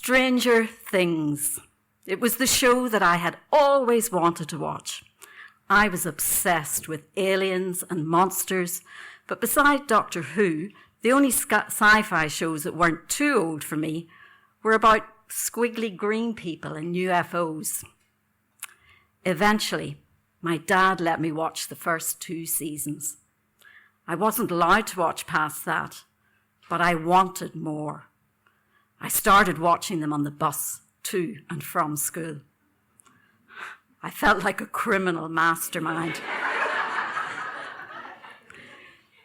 Stranger Things. It was the show that I had always wanted to watch. I was obsessed with aliens and monsters, but beside Doctor Who, the only sci-fi shows that weren't too old for me were about squiggly green people and UFOs. Eventually, my dad let me watch the first 2 seasons. I wasn't allowed to watch past that, but I wanted more. I started watching them on the bus to and from school. I felt like a criminal mastermind.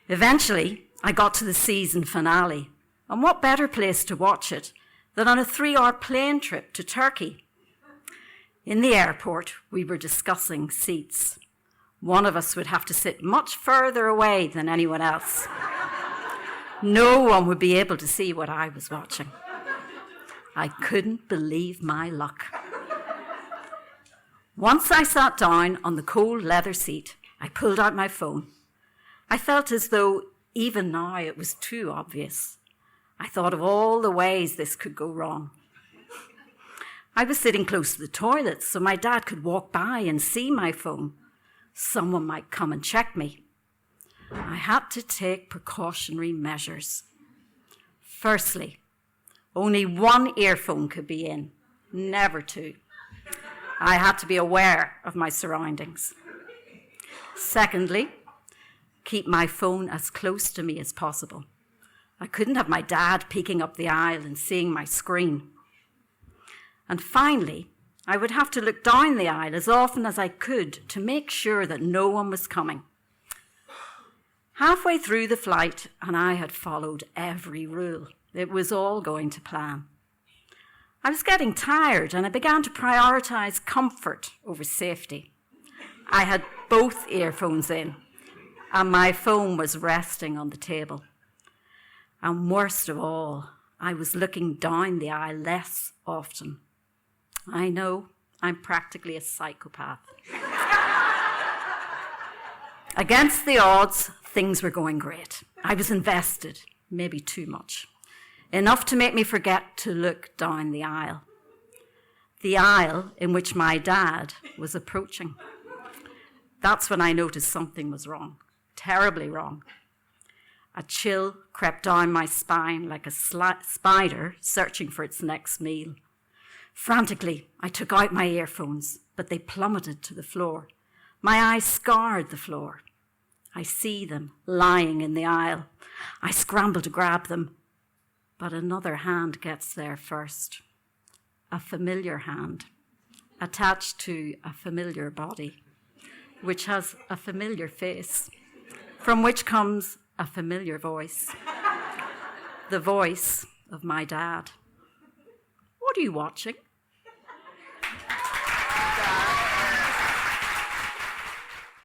Eventually, I got to the season finale, and what better place to watch it than on a 3-hour plane trip to Turkey. In the airport, we were discussing seats. One of us would have to sit much further away than anyone else. No one would be able to see what I was watching. I couldn't believe my luck. Once I sat down on the cold leather seat, I pulled out my phone. I felt as though even now it was too obvious. I thought of all the ways this could go wrong. I was sitting close to the toilet so my dad could walk by and see my phone. Someone might come and check me. I had to take precautionary measures. Firstly, only 1 earphone could be in, never 2. I had to be aware of my surroundings. Secondly, keep my phone as close to me as possible. I couldn't have my dad peeking up the aisle and seeing my screen. And finally, I would have to look down the aisle as often as I could to make sure that no one was coming. Halfway through the flight, and I had followed every rule. It was all going to plan. I was getting tired, and I began to prioritize comfort over safety. I had both earphones in, and my phone was resting on the table. And worst of all, I was looking down the aisle less often. I know, I'm practically a psychopath. Against the odds, things were going great. I was invested, maybe too much. Enough to make me forget to look down the aisle. The aisle in which my dad was approaching. That's when I noticed something was wrong, terribly wrong. A chill crept down my spine like a spider searching for its next meal. Frantically, I took out my earphones, but they plummeted to the floor. My eyes scoured the floor. I see them lying in the aisle. I scramble to grab them, but another hand gets there first. A familiar hand, attached to a familiar body, which has a familiar face, from which comes a familiar voice. The voice of my dad. "What are you watching?"